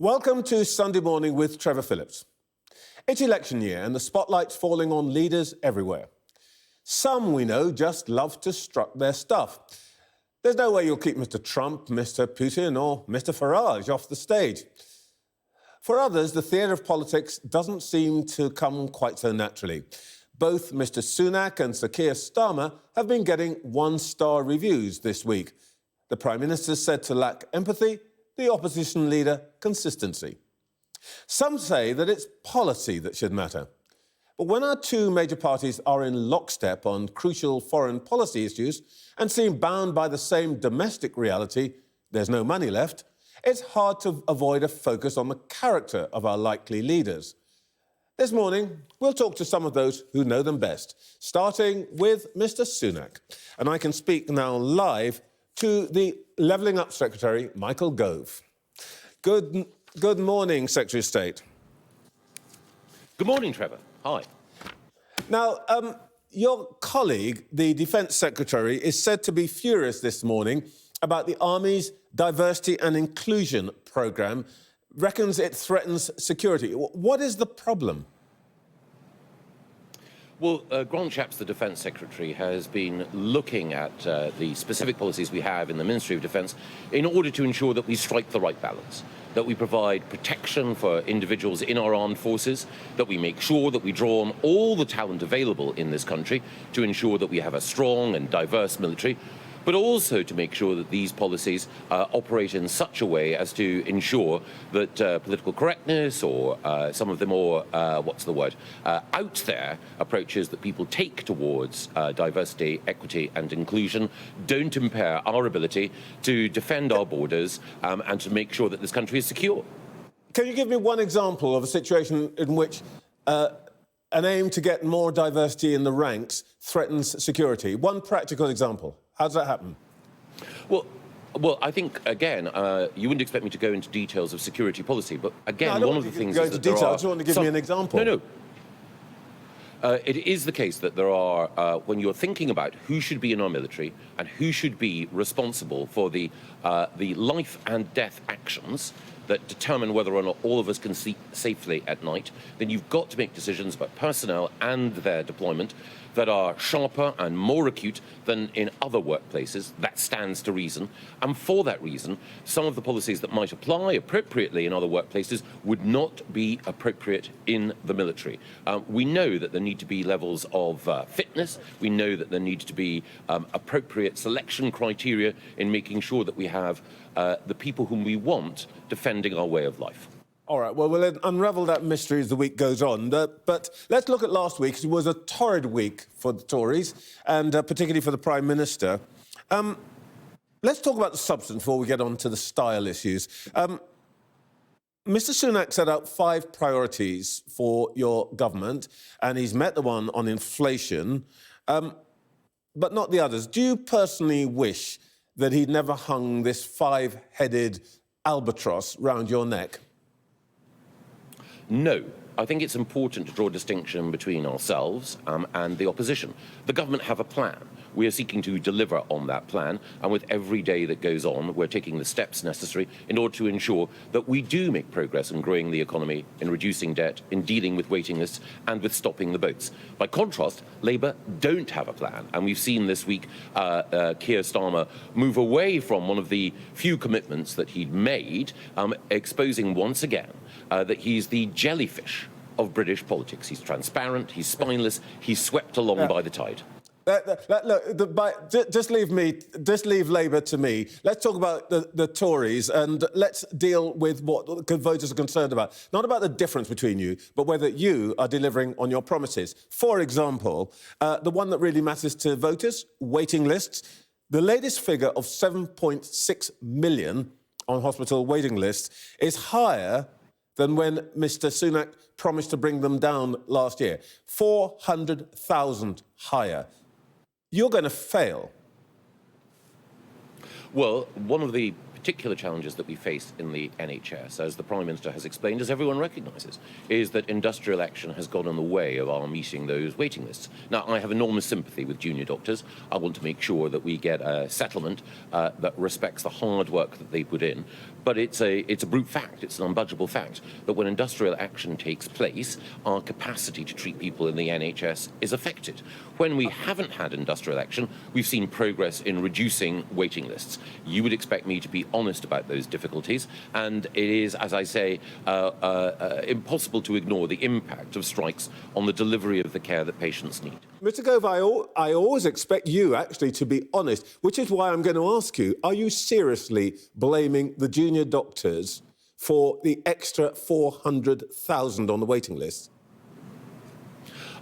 Welcome to Sunday Morning with Trevor Phillips. It's election year and the spotlight's falling on leaders everywhere. Some, we know, just love to strut their stuff. There's no way you'll keep Mr. Trump, Mr. Putin or Mr. Farage off the stage. For others, the theatre of politics doesn't seem to come quite so naturally. Both Mr. Sunak and Sir Keir Starmer have been getting one-star reviews this week. The Prime Minister said to lack empathy, the opposition leader consistency. Some say that it's policy that should matter. But when our two major parties are in lockstep on crucial foreign policy issues and seem bound by the same domestic reality, there's no money left, it's hard to avoid a focus on the character of our likely leaders. This morning, we'll talk to some of those who know them best, starting with Mr. Sunak. And I can speak now live to the Levelling Up Secretary, Michael Gove. Good morning, Secretary of State. Good morning, Trevor. Hi. Now, your colleague, the Defence Secretary, is said to be furious this morning about the Army's Diversity and Inclusion programme, reckons it threatens security. What is the problem? Well, Grant Shapps, the Defence Secretary, has been looking at the specific policies we have in the Ministry of Defence in order to ensure that we strike the right balance, that we provide protection for individuals in our armed forces, that we make sure that we draw on all the talent available in this country to ensure that we have a strong and diverse military, but also to make sure that these policies operate in such a way as to ensure that political correctness or some of the more, out there approaches that people take towards diversity, equity and inclusion don't impair our ability to defend our borders and to make sure that this country is secure. Can you give me one example of a situation in which an aim to get more diversity in the ranks threatens security? One practical example. How does that happen? Well, I think, again, you wouldn't expect me to go into details of security policy, but again, one of the things is that there are... I just want to give me an example. No. It is the case that there are, when you're thinking about who should be in our military and who should be responsible for the life and death actions that determine whether or not all of us can sleep safely at night, then you've got to make decisions about personnel and their deployment that are sharper and more acute than in other workplaces. That stands to reason. And for that reason, some of the policies that might apply appropriately in other workplaces would not be appropriate in the military. We know that there need to be levels of fitness. We know that there need to be appropriate selection criteria in making sure that we have the people whom we want defending our way of life. All right, well, we'll unravel that mystery as the week goes on. But let's look at last week. It was a torrid week for the Tories, and particularly for the Prime Minister. Let's talk about the substance before we get on to the style issues. Mr. Sunak set out 5 priorities for your government, and he's met the one on inflation, but not the others. Do you personally wish that he'd never hung this 5-headed albatross round your neck? No. I think it's important to draw a distinction between ourselves and the opposition. The government have a plan. We are seeking to deliver on that plan, and with every day that goes on, we're taking the steps necessary in order to ensure that we do make progress in growing the economy, in reducing debt, in dealing with waiting lists, and with stopping the boats. By contrast, Labour don't have a plan, and we've seen this week Keir Starmer move away from one of the few commitments that he'd made, exposing once again that he's the jellyfish of British politics. He's transparent, he's spineless, he's swept along by the tide. Just leave Labour to me. Let's talk about the Tories, and let's deal with what voters are concerned about. Not about the difference between you, but whether you are delivering on your promises. For example, the one that really matters to voters, waiting lists. The latest figure of 7.6 million on hospital waiting lists is higher than when Mr. Sunak promised to bring them down last year. 400,000 higher. You're going to fail. Well, one of the particular challenges that we face in the NHS, as the Prime Minister has explained, as everyone recognises, is that industrial action has got in the way of our meeting those waiting lists. Now, I have enormous sympathy with junior doctors. I want to make sure that we get a settlement that respects the hard work that they put in. But it's a brute fact, it's an unbudgeable fact, that when industrial action takes place, our capacity to treat people in the NHS is affected. When we haven't had industrial action, we've seen progress in reducing waiting lists. You would expect me to be honest about those difficulties, and it is, as I say, impossible to ignore the impact of strikes on the delivery of the care that patients need. Mr. Gove, I always expect you actually to be honest, which is why I'm going to ask you, are you seriously blaming the junior doctors for the extra 400,000 on the waiting list?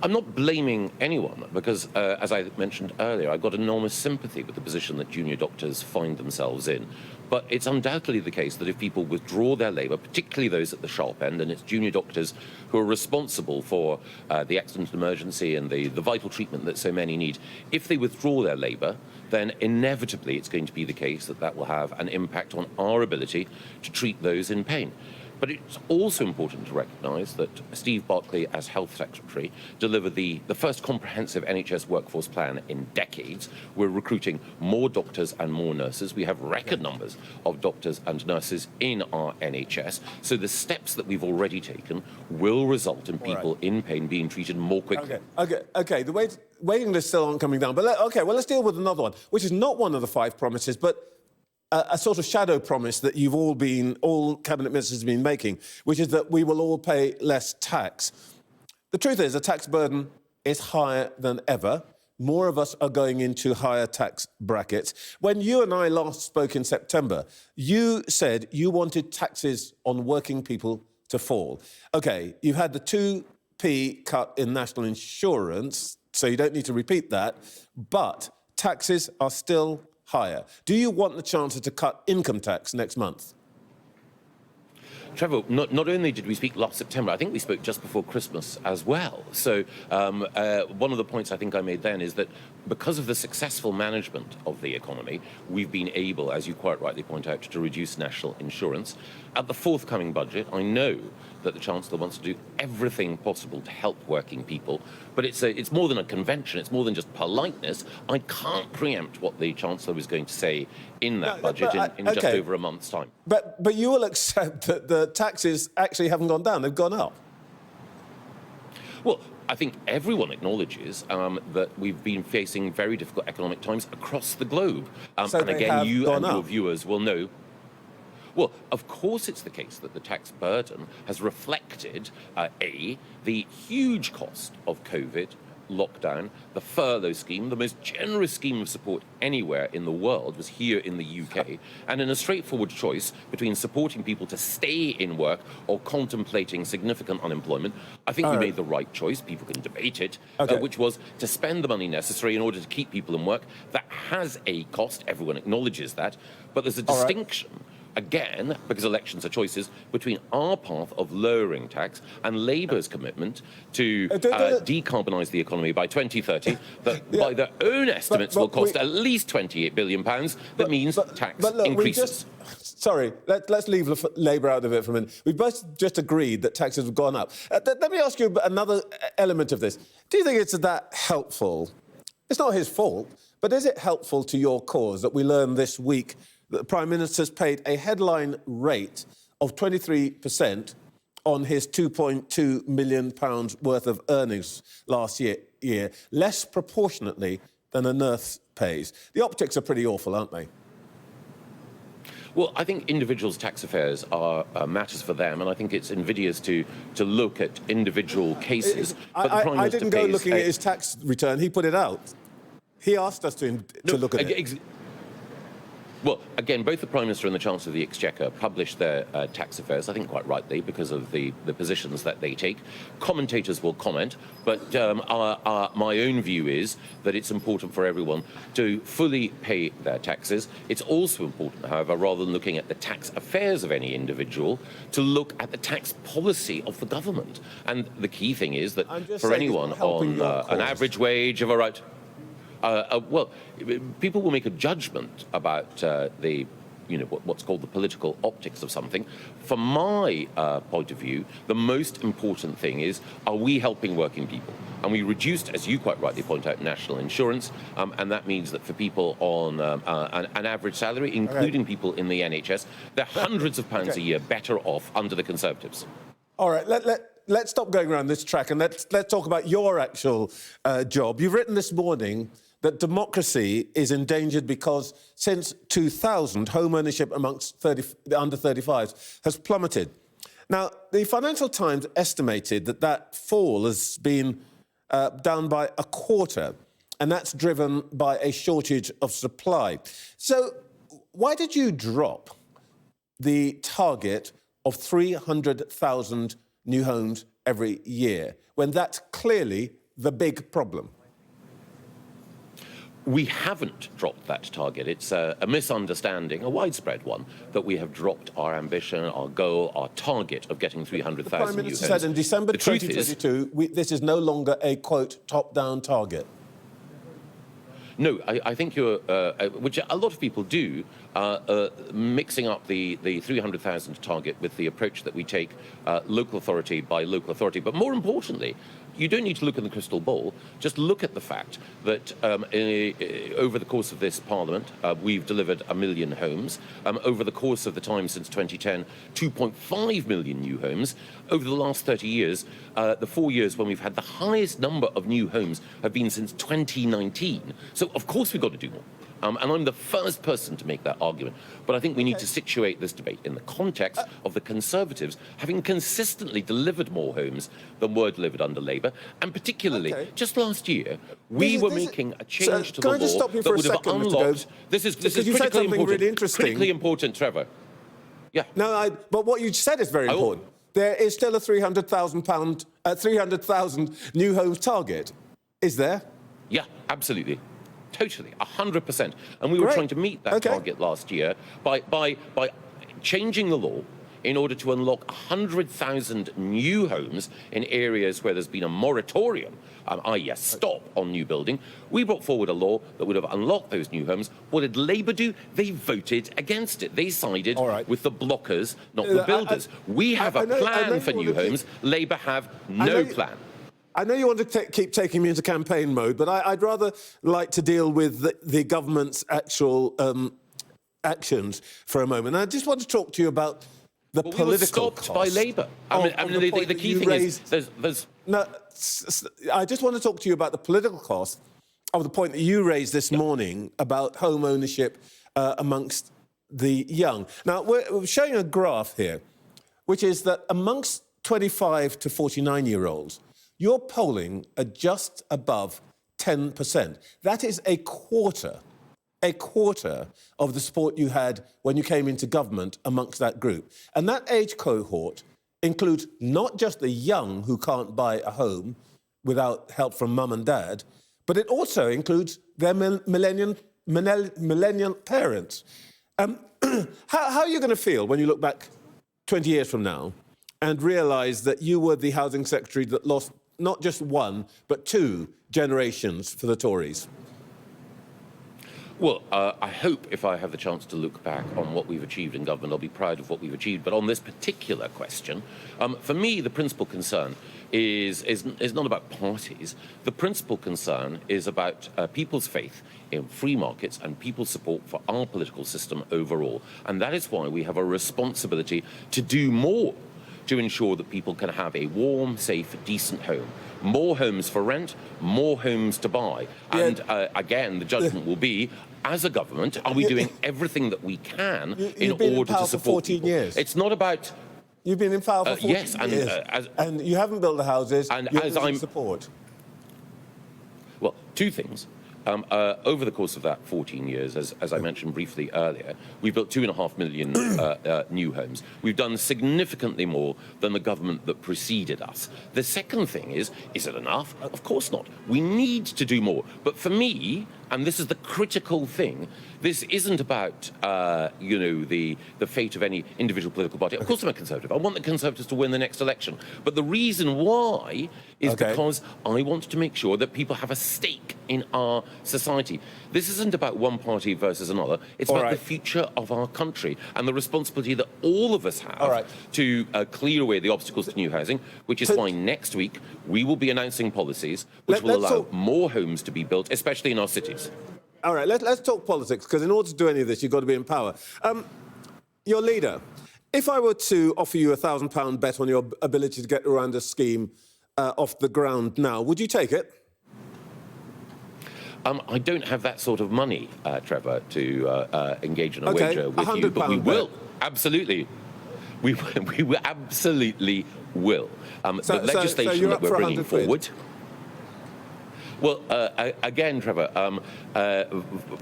I'm not blaming anyone because, as I mentioned earlier, I've got enormous sympathy with the position that junior doctors find themselves in. But it's undoubtedly the case that if people withdraw their labour, particularly those at the sharp end, and it's junior doctors who are responsible for the accident and emergency and the vital treatment that so many need, if they withdraw their labour, then inevitably it's going to be the case that that will have an impact on our ability to treat those in pain. But it's also important to recognise that Steve Barclay, as Health Secretary, delivered the first comprehensive NHS workforce plan in decades. We're recruiting more doctors and more nurses. We have record numbers of doctors and nurses in our NHS. So the steps that we've already taken will result in people in pain being treated more quickly. Okay. The waiting lists still aren't coming down. But let's deal with another one, which is not one of the 5 promises, but a sort of shadow promise that all cabinet ministers have been making, which is that we will all pay less tax. The truth is, the tax burden is higher than ever. More of us are going into higher tax brackets. When you and I last spoke in September, you said you wanted taxes on working people to fall. OK, you've had the 2p cut in national insurance, so you don't need to repeat that, but taxes are still higher. Do you want the Chancellor to cut income tax next month? Trevor, not only did we speak last September, I think we spoke just before Christmas as well. So one of the points I think I made then is that because of the successful management of the economy, we've been able, as you quite rightly point out, to reduce national insurance. At the forthcoming budget, I know that the Chancellor wants to do everything possible to help working people, but it's more than a convention, it's more than just politeness. I can't preempt what the Chancellor is going to say in that budget in just over a month's time. But you will accept that the taxes actually haven't gone down, they've gone up. Well, I think everyone acknowledges that we've been facing very difficult economic times across the globe. So and again, you and your up. viewers will know. Well, of course it's the case that the tax burden has reflected, the huge cost of COVID, lockdown, the furlough scheme, the most generous scheme of support anywhere in the world was here in the UK, and in a straightforward choice between supporting people to stay in work or contemplating significant unemployment, I think we made the right choice. People can debate it, which was to spend the money necessary in order to keep people in work. That has a cost, everyone acknowledges that, but there's a distinction. Again, because elections are choices, between our path of lowering tax and Labour's commitment to decarbonise the economy by 2030, that by their own estimates will cost at least £28 billion. That means tax increases. Sorry, let's leave Labour out of it for a minute. We've both just agreed that taxes have gone up. Let me ask you another element of this. Do you think it's that helpful? It's not his fault, but is it helpful to your cause that we learned this week that the Prime Minister's paid a headline rate of 23% on his £2.2 million worth of earnings last year, less proportionately than a nurse pays? The optics are pretty awful, aren't they? Well, I think individuals' tax affairs are matters for them, and I think it's invidious to look at individual cases. But the Prime Minister didn't go looking at his tax return. He put it out. He asked us to look at it. Well, again, both the Prime Minister and the Chancellor of the Exchequer publish their tax affairs, I think quite rightly, because of the positions that they take. Commentators will comment, but my own view is that it's important for everyone to fully pay their taxes. It's also important, however, rather than looking at the tax affairs of any individual, to look at the tax policy of the government. And the key thing is that for anyone on an average wage of well, people will make a judgment about the what's called the political optics of something. From my point of view, the most important thing is, are we helping working people? And we reduced, as you quite rightly point out, national insurance, and that means that for people on an average salary, including people in the NHS, they're hundreds of pounds a year better off under the Conservatives. All right, let's stop going around this track and let's talk about your actual job. You've written this morning that democracy is endangered because since 2000, home ownership amongst the under 35s has plummeted. Now, the Financial Times estimated that fall has been down by a quarter, and that's driven by a shortage of supply. So why did you drop the target of 300,000 new homes every year when that's clearly the big problem? We haven't dropped that target. It's a misunderstanding, a widespread one, that we have dropped our ambition, our goal, our target of getting 300,000 new homes. The Prime Minister said in December 2022, this is no longer a, quote, top-down target. No, I think you're, which a lot of people do, mixing up the 300,000 target with the approach that we take local authority by local authority. But more importantly, you don't need to look in the crystal ball. Just look at the fact that over the course of this Parliament, we've delivered 1 million homes. Over the course of the time since 2010, 2.5 million new homes. Over the last 30 years, the 4 years when we've had the highest number of new homes have been since 2019. So, of course, we've got to do more. And I'm the first person to make that argument. But I think we need to situate this debate in the context of the Conservatives having consistently delivered more homes than were delivered under Labour. And particularly, just last year, we were making a change to the law that would have unlocked... This is critically important. Really interesting. Critically important, Trevor. Yeah. No, but what you said is very important. There is still a 300,000 new homes target. Is there? Yeah, absolutely. Totally, 100%. And we were trying to meet that target last year by changing the law in order to unlock 100,000 new homes in areas where there's been a moratorium, i.e. a stop on new building. We brought forward a law that would have unlocked those new homes. What did Labour do? They voted against it. They sided with the blockers, not the builders. We have a plan for new homes. Labour have no plan. I know you want to keep taking me into campaign mode, but I'd rather like to deal with the government's actual actions for a moment. And I just want to talk to you about the political cost. We were stopped by Labour. The key thing is there's... No, I just want to talk to you about the political cost of the point that you raised this morning about home ownership amongst the young. Now, we're showing a graph here, which is that amongst 25 to 49-year-olds, you're polling at just above 10%. That is a quarter of the support you had when you came into government amongst that group. And that age cohort includes not just the young who can't buy a home without help from mum and dad, but it also includes their millennial parents. How are you going to feel when you look back 20 years from now and realise that you were the housing secretary that lost not just one, but two generations for the Tories? Well, I hope if I have the chance to look back on what we've achieved in government, I'll be proud of what we've achieved. But on this particular question, for me, the principal concern is not about parties. The principal concern is about people's faith in free markets and people's support for our political system overall. And that is why we have a responsibility to do more to ensure that people can have a warm, safe, decent home. More homes for rent, more homes to buy. And again, the judgment will be, as a government, are we doing everything that we can in order to support people? Years. It's not about... You've been in power for 14 years. And you haven't built the houses, and you're as losing support. Well, two things. Over the course of that 14 years, as I mentioned briefly earlier, we've built 2.5 million new homes. We've done significantly more than the government that preceded us. The second thing is it enough? Of course not. We need to do more. But for me, and this is the critical thing, this isn't about, the fate of any individual political party. Of course I'm a Conservative. I want the Conservatives to win the next election. But the reason why is because I want to make sure that people have a stake in our society. This isn't about one party versus another. It's about the future of our country and the responsibility that all of us have to clear away the obstacles to new housing, which is why next week we will be announcing policies which will allow more homes to be built, especially in our cities. All right, let's talk politics, because in order to do any of this, you've got to be in power. Your leader, if I were to offer you a £1,000 bet on your ability to get around a scheme off the ground now, would you take it? I don't have that sort of money, Trevor, to engage in a wager with you, but we will. Absolutely. We absolutely will. The legislation that we're bringing forward... Well, again, Trevor,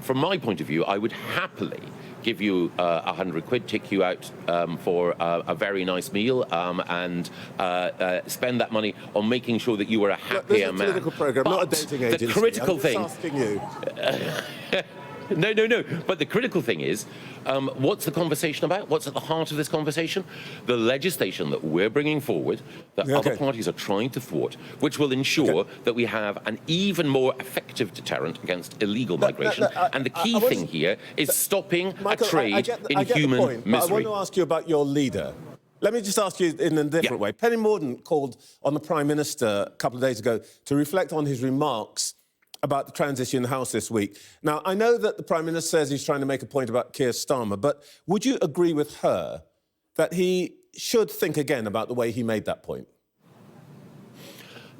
from my point of view, I would happily give you 100 quid, take you out for a very nice meal, and spend that money on making sure that you were a happier man. This is a political programme, not a dating agency. The critical thing... I'm just asking you. No. But the critical thing is, what's the conversation about? What's at the heart of this conversation? The legislation that we're bringing forward, that other parties are trying to thwart, which will ensure that we have an even more effective deterrent against illegal migration. And the key thing here is stopping a trade in human misery. I want to ask you about your leader. Let me just ask you in a different way. Penny Mordaunt called on the Prime Minister a couple of days ago to reflect on his remarks about the transition house this week. Now, I know that the Prime Minister says he's trying to make a point about Keir Starmer, but would you agree with her that he should think again about the way he made that point?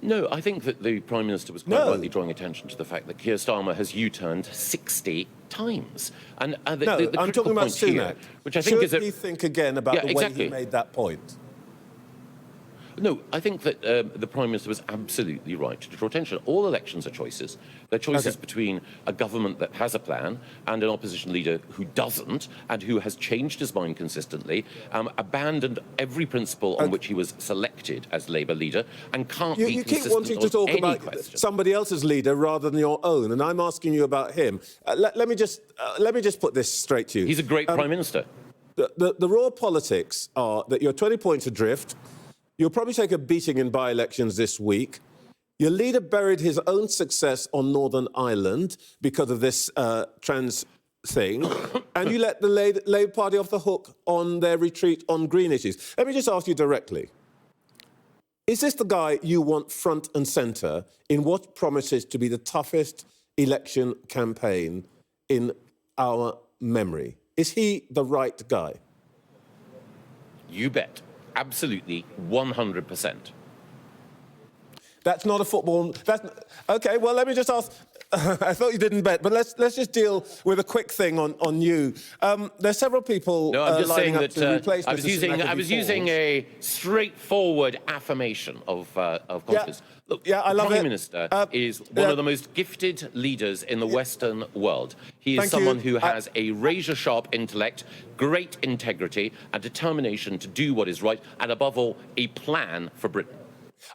No, I think that the Prime Minister was quite rightly drawing attention to the fact that Keir Starmer has U-turned 60 times. And the I'm talking about Sunak. Here, which I think should he think again about the way he made that point? No, I think that the Prime Minister was absolutely right to draw attention. All elections are choices. They're choices between a government that has a plan and an opposition leader who doesn't, and who has changed his mind consistently, abandoned every principle on which he was selected as Labour leader, and can't be consistent on any question. You keep wanting to talk about somebody else's leader rather than your own, and I'm asking you about him. Let me just put this straight to you. He's a great Prime Minister. The raw politics are that you're 20 points adrift. You'll probably take a beating in by-elections this week. Your leader buried his own success on Northern Ireland because of this trans thing, and you let the Labour Party off the hook on their retreat on green issues. Let me just ask you directly. Is this the guy you want front and centre in what promises to be the toughest election campaign in our memory? Is he the right guy? You bet. Absolutely, 100%. That's not a football... OK, well, let me just ask... I thought you didn't bet, but let's just deal with a quick thing on you. There's several people lining up to replace Mr. Sunak. I was using a straightforward affirmation of confidence. Look, I love the Prime Minister is one of the most gifted leaders in the Western world. He is someone who has a razor-sharp intellect, great integrity and determination to do what is right, and above all, a plan for Britain.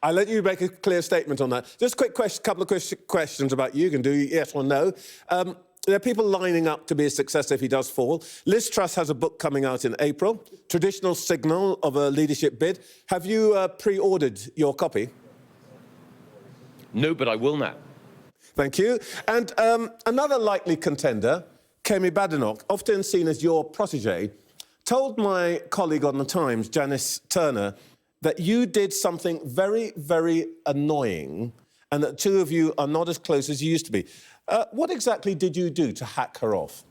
I'll let you make a clear statement on that. Just a quick couple of questions about you. You can do yes or no. There are people lining up to be a successor if he does fall. Liz Truss has a book coming out in April, Traditional Signal of a Leadership Bid. Have you pre-ordered your copy? No, but I will now. Thank you. And another likely contender, Kemi Badenoch, often seen as your protégé, told my colleague on The Times, Janice Turner, that you did something very, very annoying and that two of you are not as close as you used to be. What exactly did you do to hack her off?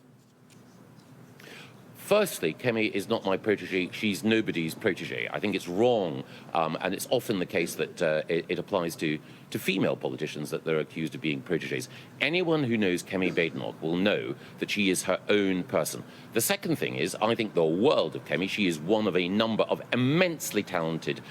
Firstly, Kemi is not my protégé. She's nobody's protégé. I think it's wrong, and it's often the case that it applies to female politicians that they're accused of being protégés. Anyone who knows Kemi Badenoch will know that she is her own person. The second thing is, I think the world of Kemi. She is one of a number of immensely talented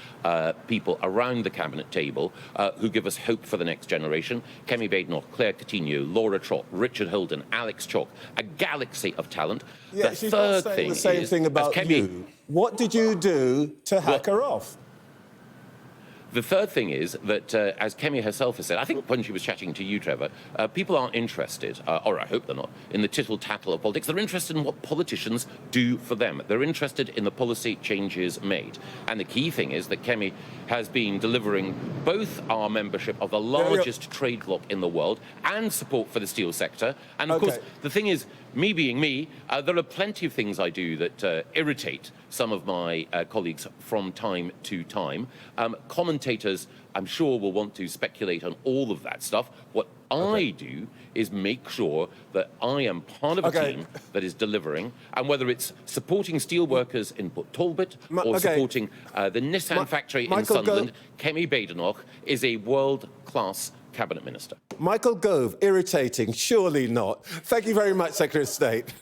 people around the cabinet table who give us hope for the next generation. Kemi Badenoch, Claire Coutinho, Laura Trott, Richard Holden, Alex Chalk, a galaxy of talent. Yeah, she's not saying the same thing about you. What did you do to hack her off? The third thing is that, as Kemi herself has said, I think when she was chatting to you, Trevor, people aren't interested, or I hope they're not, in the tittle-tattle of politics. They're interested in what politicians do for them. They're interested in the policy changes made. And the key thing is that Kemi has been delivering both our membership of the largest trade bloc in the world and support for the steel sector. And of course, the thing is, me being me, there are plenty of things I do that irritate some of my colleagues from time to time. Commentators, I'm sure, will want to speculate on all of that stuff. What I do is make sure that I am part of a team that is delivering, and whether it's supporting steelworkers in Port Talbot or supporting the Nissan factory in Sunderland, Kemi Badenoch is a world-class cabinet minister. Michael Gove, irritating, surely not. Thank you very much, Secretary of State.